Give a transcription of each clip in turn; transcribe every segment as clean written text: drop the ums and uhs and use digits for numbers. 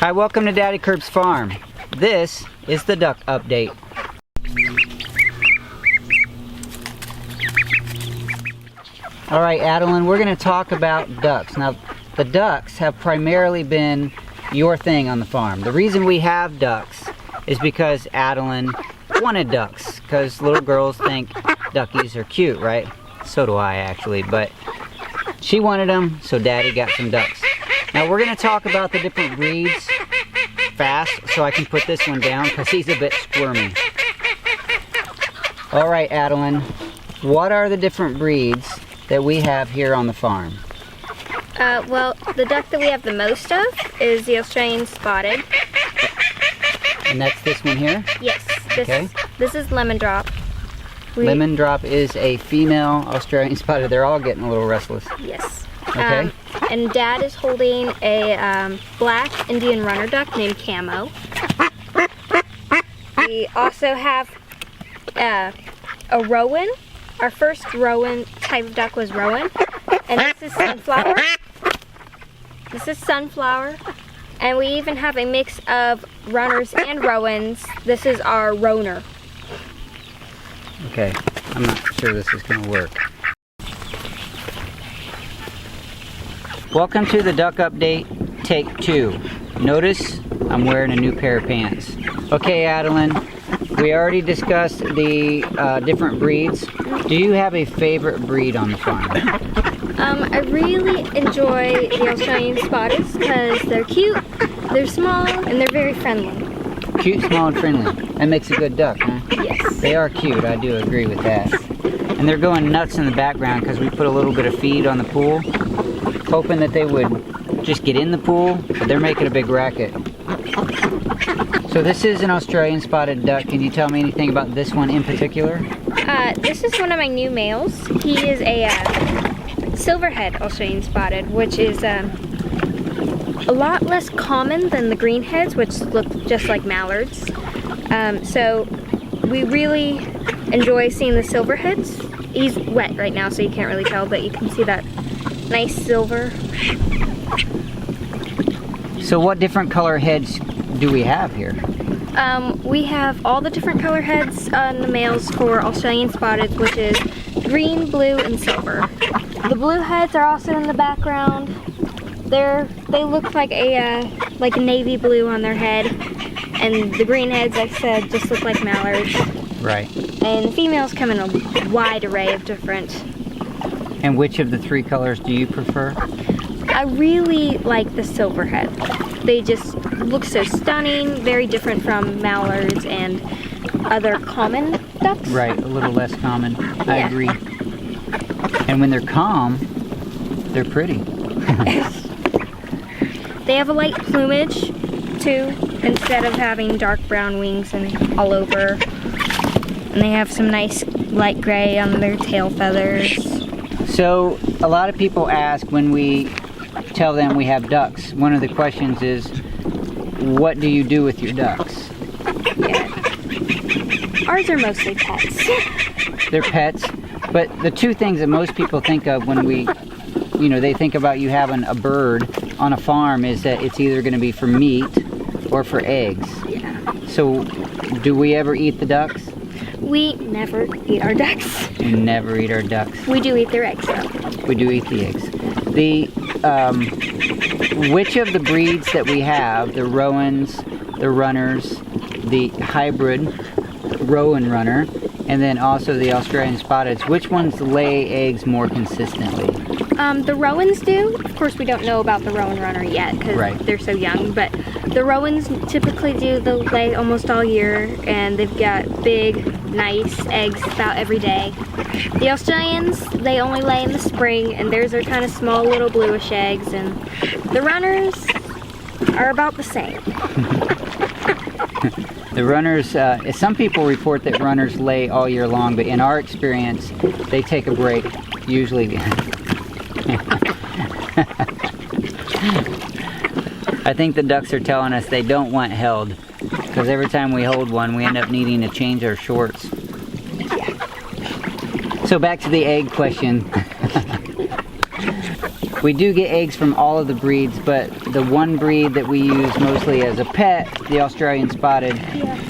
Hi, welcome to Daddy Curb's farm. This is the duck update. All right, Adeline, we're going to talk about ducks. Now, the ducks have primarily been your thing on the farm. The reason we have ducks is because Adeline wanted ducks, because little girls think duckies are cute, right? So do I, actually, but she wanted them, so Daddy got some ducks. Now, we're going to talk about the different breeds fast, so I can put this one down, because he's a bit squirmy. All right, Adeline, what are the different breeds that we have here on the farm? Well, the duck that we have the most of is the Australian spotted. And that's this one here? Yes. This is Lemon Drop. Lemon Drop is a female Australian spotted. They're all getting a little restless. Yes. Okay. And Dad is holding a black Indian runner duck named Camo. We also have a rowan. Our first rowan type of duck was rowan. And this is sunflower. This is sunflower. And we even have a mix of runners and rowans. This is our roaner. Okay, I'm not sure this is going to work. Welcome to the duck update, take 2. Notice I'm wearing a new pair of pants. Okay, Adeline, we already discussed the different breeds. Do you have a favorite breed on the farm? I really enjoy the Australian Spotters because they're cute, they're small, and they're very friendly. Cute, small, and friendly. That makes a good duck, huh? Yes. They are cute, I do agree with that. And they're going nuts in the background because we put a little bit of feed on the pool, hoping that they would just get in the pool, but they're making a big racket. So this is an Australian spotted duck. Can you tell me anything about this one in particular? This is one of my new males. He is a silverhead Australian spotted, which is a lot less common than the greenheads, which look just like mallards. So we really enjoy seeing the silverheads. He's wet right now, so you can't really tell, but you can see that nice silver. So what different color heads do we have here? We have all the different color heads on the males for Australian spotted, which is green, blue, and silver. The blue heads are also in the background. They look like a navy blue on their head, and the green heads, like I said, just look like mallards. Right. And the females come in a wide array of different. And which of the 3 colors do you prefer? I really like the silverhead. They just look so stunning, very different from mallards and other common ducks. Right, a little less common. I Yeah. agree. And when they're calm, they're pretty. They have a light plumage too, instead of having dark brown wings and all over. And they have some nice light gray on their tail feathers. So a lot of people ask when we tell them we have ducks, one of the questions is, what do you do with your ducks? Yeah. Ours are mostly pets. They're pets, but the 2 things that most people think of when they think about you having a bird on a farm is that it's either going to be for meat or for eggs. Yeah. So do we ever eat the ducks? We never eat our ducks. We never eat our ducks. We do eat their eggs though. We do eat the eggs. Which of the breeds that we have, the rowans, the runners, the hybrid rowan runner, and then also the Australian spotteds, which ones lay eggs more consistently? The rowans do. Of course, we don't know about the rowan runner yet because they're so young, but the rowans typically do the lay almost all year, and they've got big, nice eggs about every day. The Australians, they only lay in the spring, and theirs are kind of small little bluish eggs, and the runners are about the same. The runners, some people report that runners lay all year long, but in our experience, they take a break, usually. I think the ducks are telling us they don't want held, because every time we hold one, we end up needing to change our shorts. So back to the egg question. We do get eggs from all of the breeds, but the one breed that we use mostly as a pet, the Australian Spotted,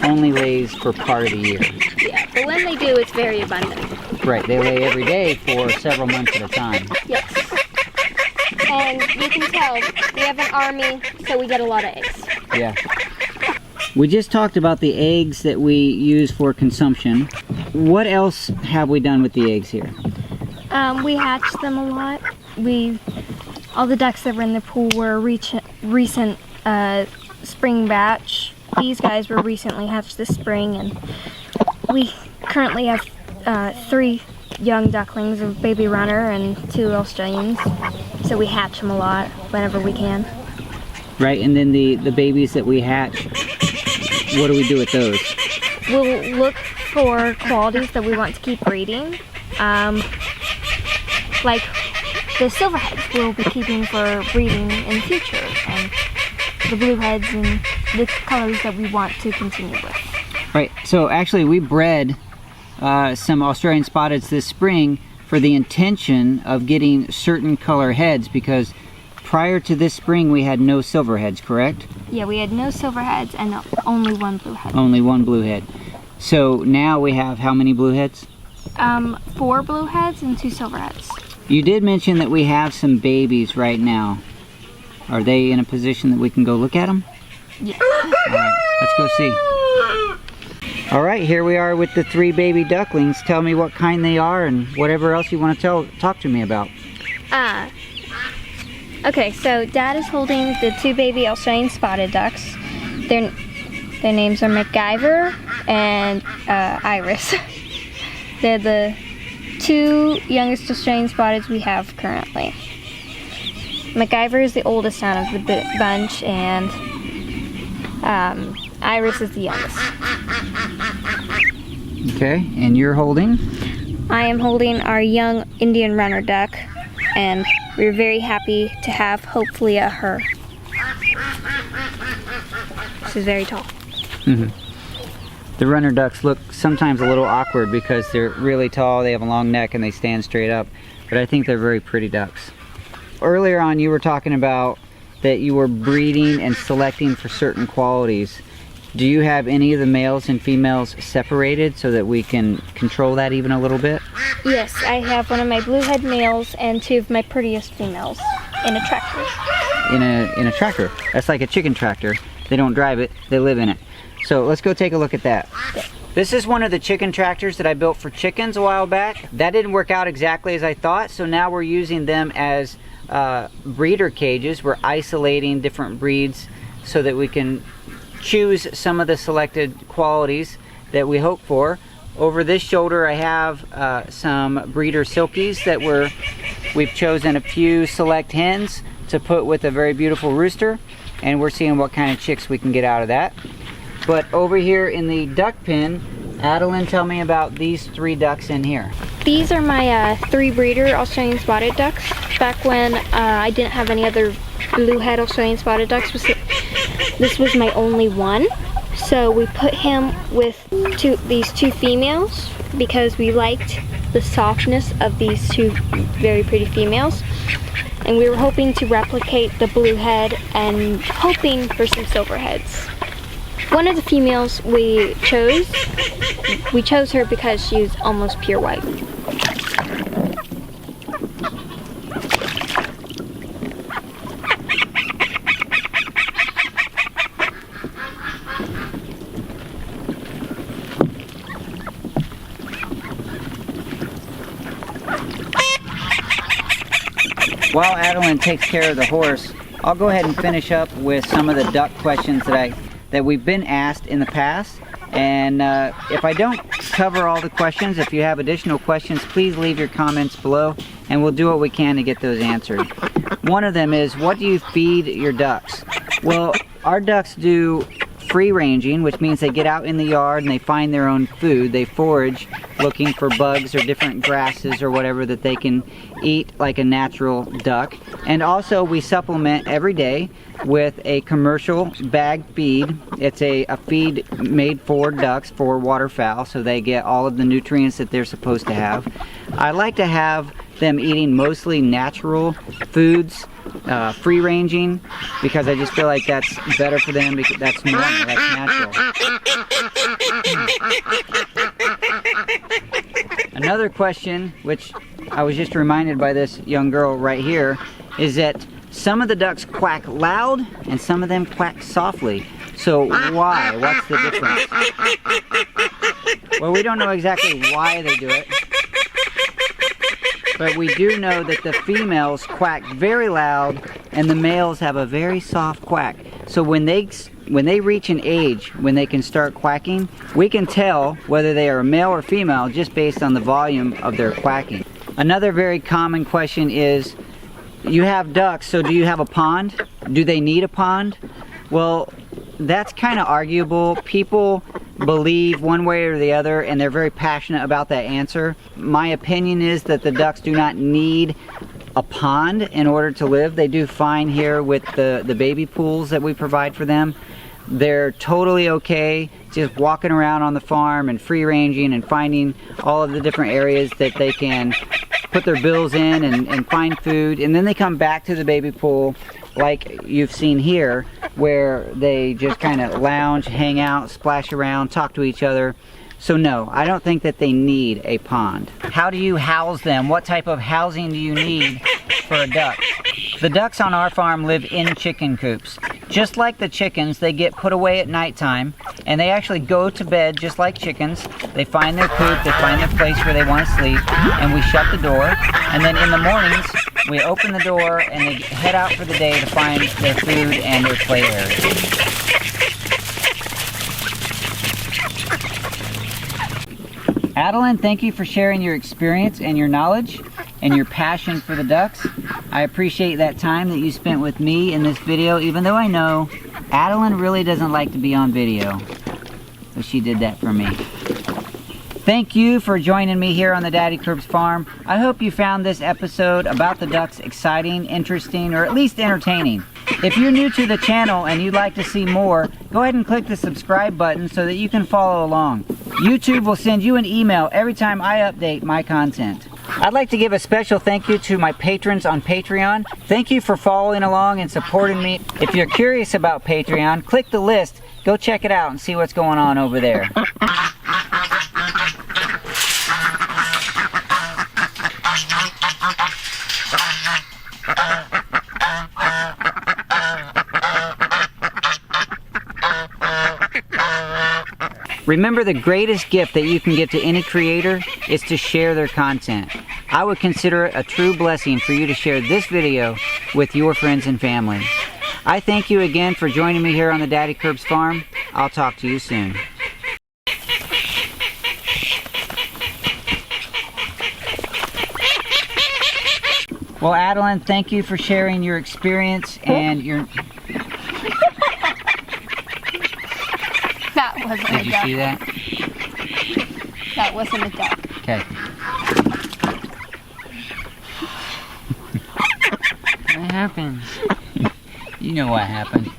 only lays for part of the year. Yeah, but when they do, it's very abundant. Right, they lay every day for several months at a time. Yes. And you can tell we have an army, so we get a lot of eggs. Yeah. We just talked about the eggs that we use for consumption. What else have we done with the eggs here? We hatched them a lot. All the ducks that were in the pool were a recent spring batch. These guys were recently hatched this spring, and we currently have 3 young ducklings, a baby runner and 2 Australians. So we hatch them a lot whenever we can. Right, and then the babies that we hatch, what do we do with those? We'll look for qualities that we want to keep breeding. Like the silverheads we'll be keeping for breeding in the future, and the blueheads and the colors that we want to continue with. Right, so actually we bred some Australian Spotteds this spring for the intention of getting certain color heads, because prior to this spring we had no silverheads, correct? Yeah, we had no silverheads and only 1 bluehead. Only 1 bluehead. So now we have how many blueheads? 4 blueheads and 2 silverheads. You did mention that we have some babies right now. Are they in a position that we can go look at them? Yes. Alright, let's go see. Alright, here we are with the 3 baby ducklings. Tell me what kind they are and whatever else you want to talk to me about. Okay, so Dad is holding the 2 baby Australian Spotted ducks. Their names are MacGyver and Iris. They're the 2 youngest Australian Spotteds we have currently. MacGyver is the oldest out of the bunch, and Iris is the youngest. Okay, and you're holding? I am holding our young Indian runner duck, and we're very happy to have hopefully a her. She's very tall. Mm-hmm. The runner ducks look sometimes a little awkward because they're really tall, they have a long neck, and they stand straight up, but I think they're very pretty ducks. Earlier on you were talking about that you were breeding and selecting for certain qualities. Do you have any of the males and females separated so that we can control that even a little bit? Yes, I have one of my bluehead males and 2 of my prettiest females in a tractor. In a tractor? That's like a chicken tractor. They don't drive it, they live in it. So let's go take a look at that. Okay. This is one of the chicken tractors that I built for chickens a while back. That didn't work out exactly as I thought, so now we're using them as breeder cages. We're isolating different breeds so that we can choose some of the selected qualities that we hope for. Over this shoulder I have some breeder silkies that we've chosen a few select hens to put with a very beautiful rooster, and we're seeing what kind of chicks we can get out of that. But over here in the duck pen, Adeline, tell me about these 3 ducks in here. These are my 3 breeder Australian Spotted ducks. Back when I didn't have any other bluehead Australian Spotted ducks, this was my only one. So we put him with these 2 females because we liked the softness of these 2 very pretty females. And we were hoping to replicate the bluehead and hoping for some silverheads. One of the females we chose her because she was almost pure white. While Adeline takes care of the horse, I'll go ahead and finish up with some of the duck questions that we've been asked in the past. And if I don't cover all the questions, if you have additional questions, please leave your comments below and we'll do what we can to get those answered. One of them is, what do you feed your ducks? Well, our ducks do free ranging, which means they get out in the yard and they find their own food. They forage looking for bugs or different grasses or whatever that they can eat like a natural duck. And also we supplement every day with a commercial bag feed. It's a feed made for ducks, for waterfowl, so they get all of the nutrients that they're supposed to have. I like to have them eating mostly natural foods, free ranging, because I just feel like that's better for them, because that's normal, that's natural. Another question, which I was just reminded by this young girl right here, is that some of the ducks quack loud and some of them quack softly. So why? What's the difference? Well, we don't know exactly why they do it, but we do know that the females quack very loud and the males have a very soft quack. So when they reach an age when they can start quacking, we can tell whether they are male or female just based on the volume of their quacking. Another very common question is, you have ducks, so do you have a pond? Do they need a pond? Well, that's kind of arguable. People believe one way or the other, and they're very passionate about that answer. My opinion is that the ducks do not need a pond in order to live. They do fine here with the baby pools that we provide for them. They're totally okay just walking around on the farm and free ranging and finding all of the different areas that they can put their bills in and find food, and then they come back to the baby pool like you've seen here, where they just kind of lounge, hang out, splash around, talk to each other. So no, I don't think that they need a pond. How do you house them? What type of housing do you need for a duck? The ducks on our farm live in chicken coops. Just like the chickens, they get put away at nighttime, and they actually go to bed just like chickens. They find their coop, they find their place where they want to sleep, and we shut the door. And then in the mornings, we open the door and they head out for the day to find their food and their play area. Adeline, thank you for sharing your experience and your knowledge and your passion for the ducks. I appreciate that time that you spent with me in this video, even though I know Adeline really doesn't like to be on video. So she did that for me. Thank you for joining me here on the Daddy Curbs farm. I hope you found this episode about the ducks exciting, interesting, or at least entertaining. If you're new to the channel and you'd like to see more, go ahead and click the subscribe button so that you can follow along. YouTube will send you an email every time I update my content. I'd like to give a special thank you to my patrons on Patreon. Thank you for following along and supporting me. If you're curious about Patreon, click the list, go check it out and see what's going on over there. Remember, the greatest gift that you can give to any creator is to share their content. I would consider it a true blessing for you to share this video with your friends and family. I thank you again for joining me here on the Daddy Curbs farm. I'll talk to you soon. Well, Adeline, thank you for sharing your experience and your... That wasn't a duck. Did you see that? That wasn't a duck. Okay. What happens? You know what happened.